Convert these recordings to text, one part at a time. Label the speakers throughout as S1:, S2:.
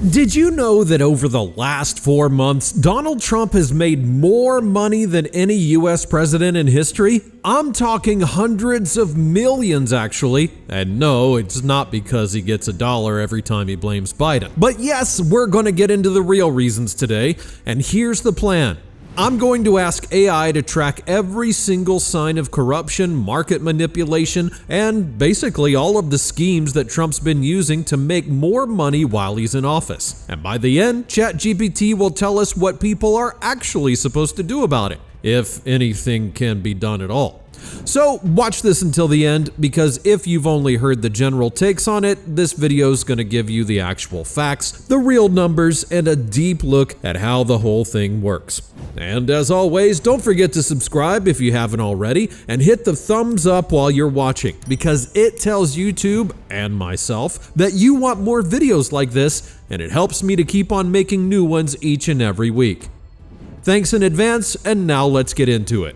S1: Did you know that over the last 4 months, Donald Trump has made more money than any US president in history? I'm talking hundreds of millions, actually. And no, it's not because he gets $1 every time he blames Biden. But yes, we're going to get into the real reasons today, and here's the plan. I'm going to ask AI to track every single sign of corruption, market manipulation, and basically all of the schemes that Trump's been using to make more money while he's in office. And by the end, ChatGPT will tell us what people are actually supposed to do about it, if anything can be done at all. So watch this until the end, because if you've only heard the general takes on it, this video is going to give you the actual facts, the real numbers, and a deep look at how the whole thing works. And as always, don't forget to subscribe if you haven't already, and hit the thumbs up while you're watching, because it tells YouTube and myself that you want more videos like this, and it helps me to keep on making new ones each and every week. Thanks in advance, and now let's get into it.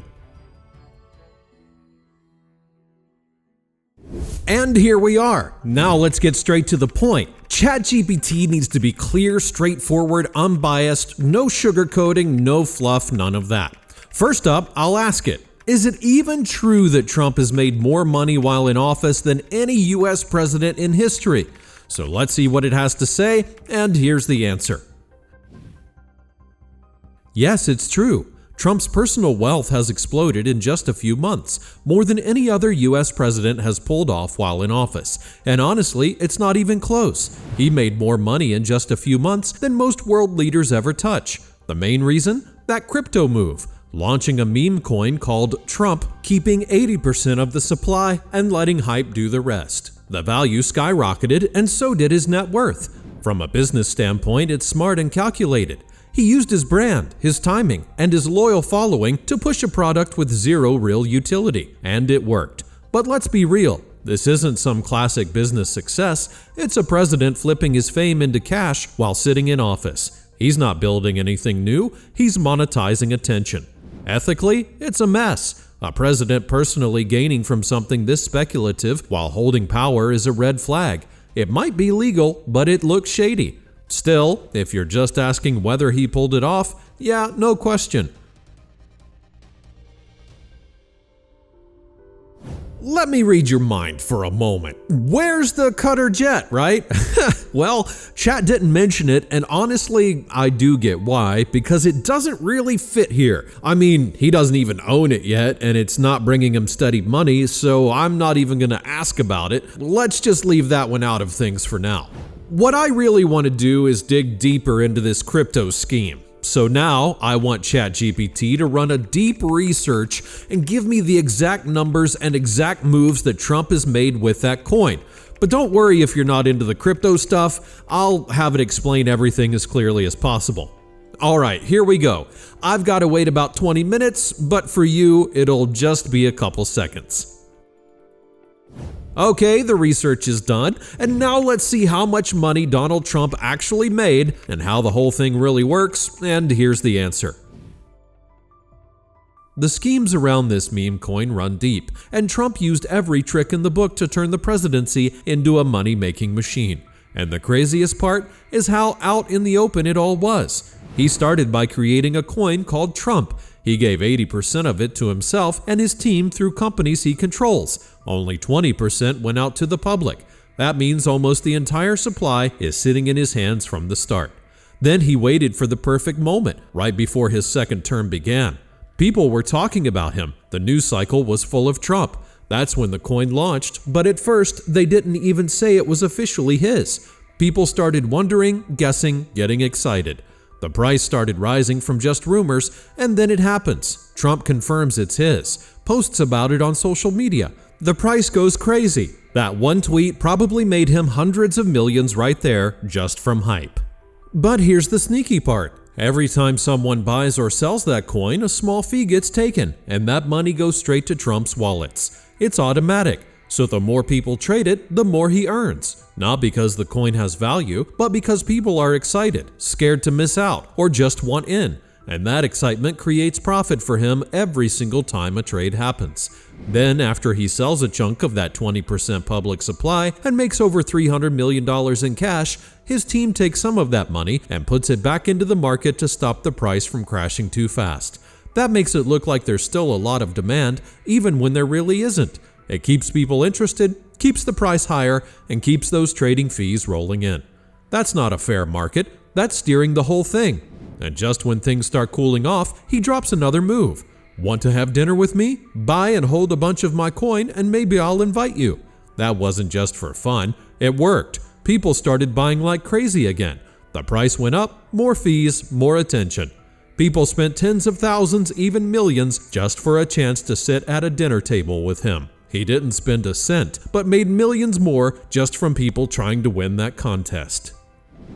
S1: And here we are. Now let's get straight to the point. ChatGPT needs to be clear, straightforward, unbiased, no sugarcoating, no fluff, none of that. First up, I'll ask it, is it even true that Trump has made more money while in office than any US president in history? So let's see what it has to say, and here's the answer. Yes, it's true. Trump's personal wealth has exploded in just a few months, more than any other US president has pulled off while in office. And honestly, it's not even close. He made more money in just a few months than most world leaders ever touch. The main reason? That crypto move, launching a meme coin called Trump, keeping 80% of the supply and letting hype do the rest. The value skyrocketed, and so did his net worth. From a business standpoint, it's smart and calculated. He used his brand, his timing, and his loyal following to push a product with zero real utility, and it worked. But let's be real, this isn't some classic business success, it's a president flipping his fame into cash while sitting in office. He's not building anything new, he's monetizing attention. Ethically, it's a mess. A president personally gaining from something this speculative while holding power is a red flag. It might be legal, but it looks shady. Still, if you're just asking whether he pulled it off, yeah, no question. Let me read your mind for a moment. Where's the cutter jet, right? Well, chat didn't mention it, and honestly, I do get why, because it doesn't really fit here. I mean, he doesn't even own it yet, and it's not bringing him steady money, so I'm not even gonna ask about it. Let's just leave that one out of things for now. What I really want to do is dig deeper into this crypto scheme. So now I want ChatGPT to run a deep research and give me the exact numbers and exact moves that Trump has made with that coin. But don't worry if you're not into the crypto stuff, I'll have it explain everything as clearly as possible. Alright, here we go. I've got to wait about 20 minutes, but for you, it'll just be a couple seconds. Okay, the research is done, and now let's see how much money Donald Trump actually made and how the whole thing really works, and here's the answer. The schemes around this meme coin run deep, and Trump used every trick in the book to turn the presidency into a money-making machine. And the craziest part is how out in the open it all was. He started by creating a coin called Trump. He gave 80% of it to himself and his team through companies he controls. Only 20% went out to the public. That means almost the entire supply is sitting in his hands from the start. Then he waited for the perfect moment, right before his second term began. People were talking about him. The news cycle was full of Trump. That's when the coin launched, but at first they didn't even say it was officially his. People started wondering, guessing, getting excited. The price started rising from just rumors, and then it happens. Trump confirms it's his, posts about it on social media. The price goes crazy. That one tweet probably made him hundreds of millions right there, just from hype. But here's the sneaky part. Every time someone buys or sells that coin, a small fee gets taken, and that money goes straight to Trump's wallets. It's automatic. So the more people trade it, the more he earns. Not because the coin has value, but because people are excited, scared to miss out, or just want in. and that excitement creates profit for him every single time a trade happens. Then, after he sells a chunk of that 20% public supply and makes over $300 million in cash, his team takes some of that money and puts it back into the market to stop the price from crashing too fast. That makes it look like there's still a lot of demand, even when there really isn't. It keeps people interested, keeps the price higher, and keeps those trading fees rolling in. That's not a fair market, that's steering the whole thing. And just when things start cooling off, he drops another move. Want to have dinner with me? Buy and hold a bunch of my coin and maybe I'll invite you. That wasn't just for fun, it worked. People started buying like crazy again. The price went up, more fees, more attention. People spent tens of thousands, even millions, just for a chance to sit at a dinner table with him. He didn't spend a cent, but made millions more just from people trying to win that contest.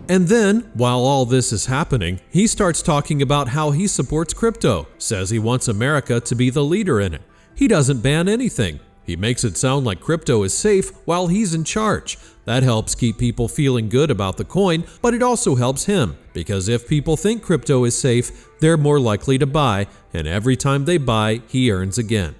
S1: And then, while all this is happening, he starts talking about how he supports crypto, says he wants America to be the leader in it. He doesn't ban anything. He makes it sound like crypto is safe while he's in charge. That helps keep people feeling good about the coin, but it also helps him, because if people think crypto is safe, they're more likely to buy, and every time they buy, he earns again.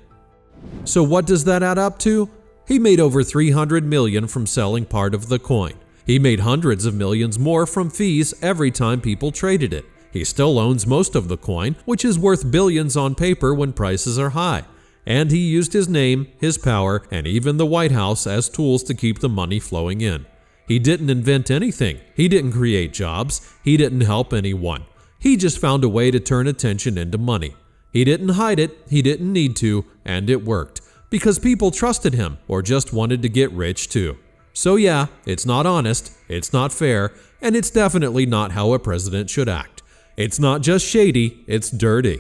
S1: So what does that add up to? He made over $300 million from selling part of the coin. He made hundreds of millions more from fees every time people traded it. He still owns most of the coin, which is worth billions on paper when prices are high. And he used his name, his power, and even the White House as tools to keep the money flowing in. He didn't invent anything. He didn't create jobs. He didn't help anyone. He just found a way to turn attention into money. He didn't hide it, he didn't need to, and it worked. Because people trusted him or just wanted to get rich too. So yeah, it's not honest, it's not fair, and it's definitely not how a president should act. It's not just shady, it's dirty.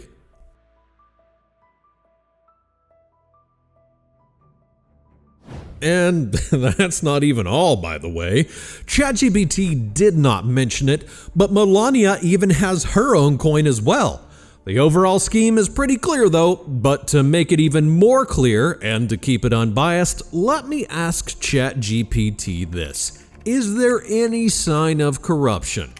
S1: And that's not even all, by the way. ChatGPT did not mention it, but Melania even has her own coin as well. The overall scheme is pretty clear though, but to make it even more clear and to keep it unbiased, let me ask ChatGPT this. Is there any sign of corruption?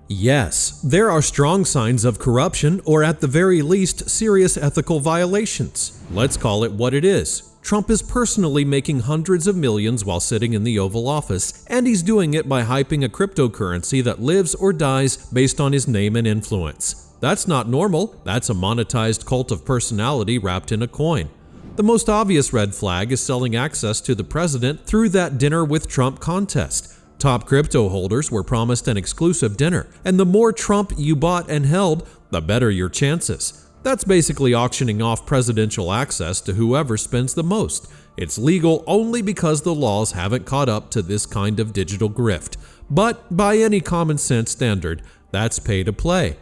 S1: Yes, there are strong signs of corruption, or at the very least, serious ethical violations. Let's call it what it is. Trump is personally making hundreds of millions while sitting in the Oval Office, and he's doing it by hyping a cryptocurrency that lives or dies based on his name and influence. That's not normal, that's a monetized cult of personality wrapped in a coin. The most obvious red flag is selling access to the president through that Dinner with Trump contest. Top crypto holders were promised an exclusive dinner, and the more Trump you bought and held, the better your chances. That's basically auctioning off presidential access to whoever spends the most. It's legal only because the laws haven't caught up to this kind of digital grift. But by any common sense standard, that's pay to play.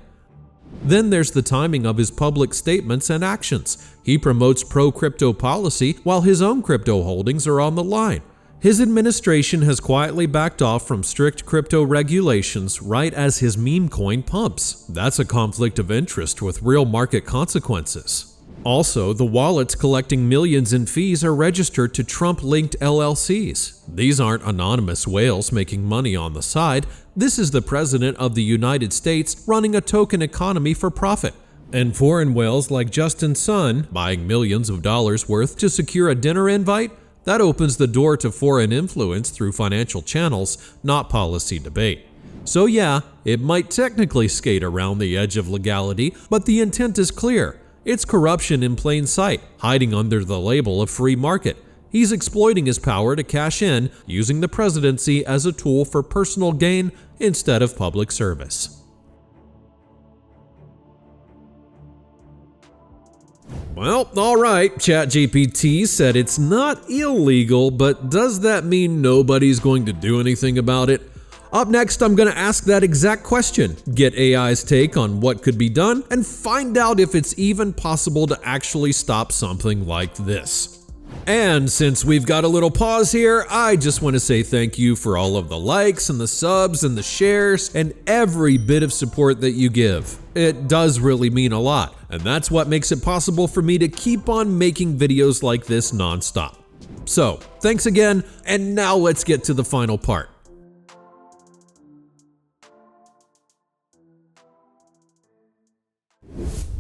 S1: Then there's the timing of his public statements and actions. He promotes pro-crypto policy while his own crypto holdings are on the line. His administration has quietly backed off from strict crypto regulations right as his meme coin pumps. That's a conflict of interest with real market consequences. Also, the wallets collecting millions in fees are registered to Trump-linked LLCs. These aren't anonymous whales making money on the side. This is the President of the United States running a token economy for profit. And foreign whales like Justin Sun buying millions of dollars worth to secure a dinner invite? That opens the door to foreign influence through financial channels, not policy debate. So yeah, it might technically skate around the edge of legality, but the intent is clear. It's corruption in plain sight, hiding under the label of free market. He's exploiting his power to cash in, using the presidency as a tool for personal gain instead of public service. Well, alright, ChatGPT said it's not illegal, but does that mean nobody's going to do anything about it? Up next, I'm going to ask that exact question, get AI's take on what could be done, and find out if it's even possible to actually stop something like this. And since we've got a little pause here, I just want to say thank you for all of the likes and the subs and the shares and every bit of support that you give. It does really mean a lot, and that's what makes it possible for me to keep on making videos like this nonstop. So, thanks again, and now let's get to the final part.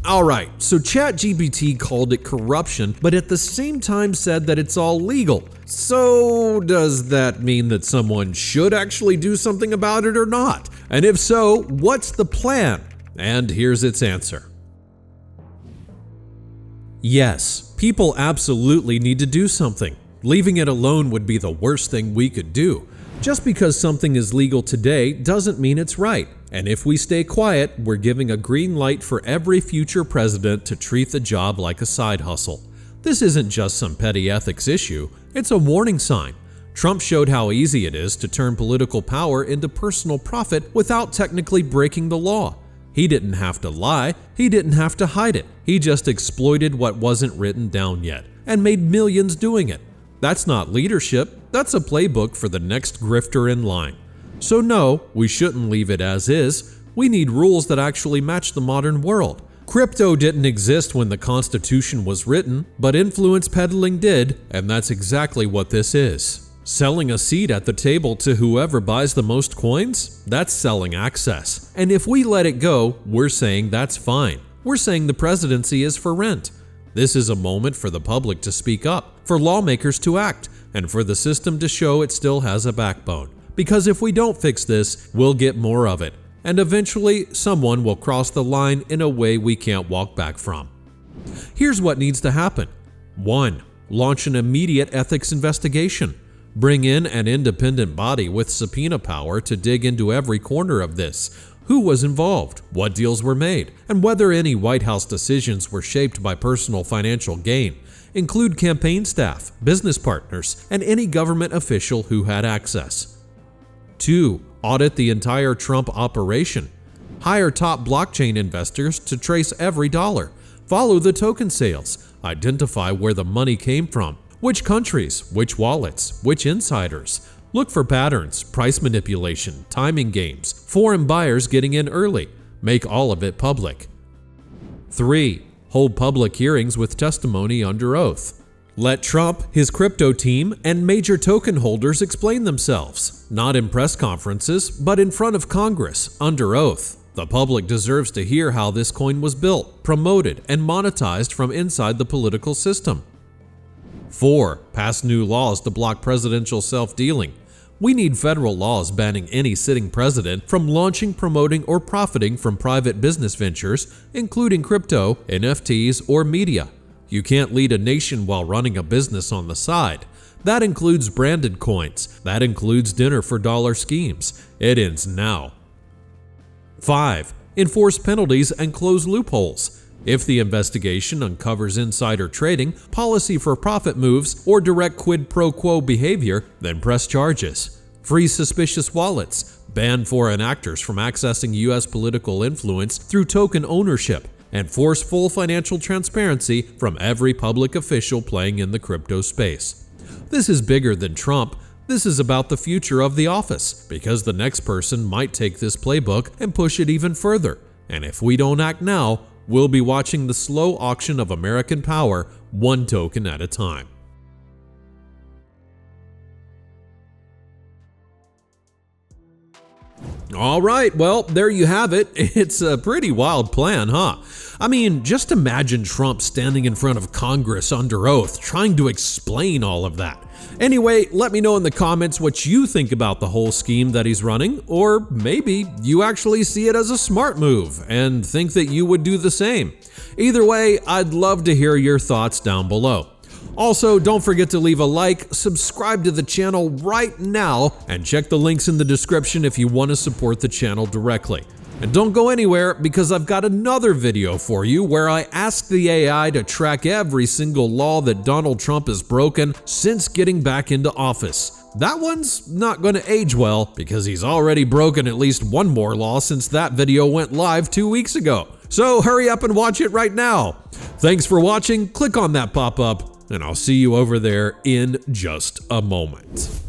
S1: Alright, so ChatGPT called it corruption, but at the same time said that it's all legal. So does that mean that someone should actually do something about it or not? And if so, what's the plan? And here's its answer. Yes, people absolutely need to do something. Leaving it alone would be the worst thing we could do. Just because something is legal today doesn't mean it's right. And if we stay quiet, we're giving a green light for every future president to treat the job like a side hustle. This isn't just some petty ethics issue, it's a warning sign. Trump showed how easy it is to turn political power into personal profit without technically breaking the law. He didn't have to lie, he didn't have to hide it. He just exploited what wasn't written down yet and made millions doing it. That's not leadership, that's a playbook for the next grifter in line. So no, we shouldn't leave it as is. We need rules that actually match the modern world. Crypto didn't exist when the Constitution was written, but influence peddling did, and that's exactly what this is. Selling a seat at the table to whoever buys the most coins? That's selling access. And if we let it go, we're saying that's fine. We're saying the presidency is for rent. This is a moment for the public to speak up, for lawmakers to act, and for the system to show it still has a backbone. Because if we don't fix this, we'll get more of it, and eventually someone will cross the line in a way we can't walk back from. Here's what needs to happen. 1. Launch an immediate ethics investigation. Bring in an independent body with subpoena power to dig into every corner of this. Who was involved, what deals were made, and whether any White House decisions were shaped by personal financial gain. Include campaign staff, business partners, and any government official who had access. 2. Audit the entire Trump operation. Hire top blockchain investors to trace every dollar. Follow the token sales. Identify where the money came from. Which countries, which wallets, which insiders. Look for patterns, price manipulation, timing games, foreign buyers getting in early. Make all of it public. 3. Hold public hearings with testimony under oath. Let Trump, his crypto team, and major token holders explain themselves, not in press conferences, but in front of Congress, under oath. The public deserves to hear how this coin was built, promoted, and monetized from inside the political system. 4. Pass new laws to block presidential self-dealing. We need federal laws banning any sitting president from launching, promoting, or profiting from private business ventures, including crypto, NFTs, or media. You can't lead a nation while running a business on the side. That includes branded coins. That includes dinner for dollar schemes. It ends now. 5. Enforce penalties and close loopholes. If the investigation uncovers insider trading, policy for profit moves, or direct quid pro quo behavior, then press charges. Freeze suspicious wallets. Ban foreign actors from accessing U.S. political influence through token ownership. And force full financial transparency from every public official playing in the crypto space. This is bigger than Trump. This is about the future of the office, because the next person might take this playbook and push it even further. And if we don't act now, we'll be watching the slow auction of American power, one token at a time. All right, well, there you have it. It's a pretty wild plan, huh? I mean, just imagine Trump standing in front of Congress under oath, trying to explain all of that. Anyway, let me know in the comments what you think about the whole scheme that he's running, or maybe you actually see it as a smart move and think that you would do the same. Either way, I'd love to hear your thoughts down below. Also, don't forget to leave a like, subscribe to the channel right now, and check the links in the description if you want to support the channel directly. And don't go anywhere, because I've got another video for you where I ask the AI to track every single law that Donald Trump has broken since getting back into office. That one's not going to age well, because he's already broken at least one more law since that video went live 2 weeks ago. So hurry up and watch it right now. Thanks for watching, click on that pop-up, and I'll see you over there in just a moment.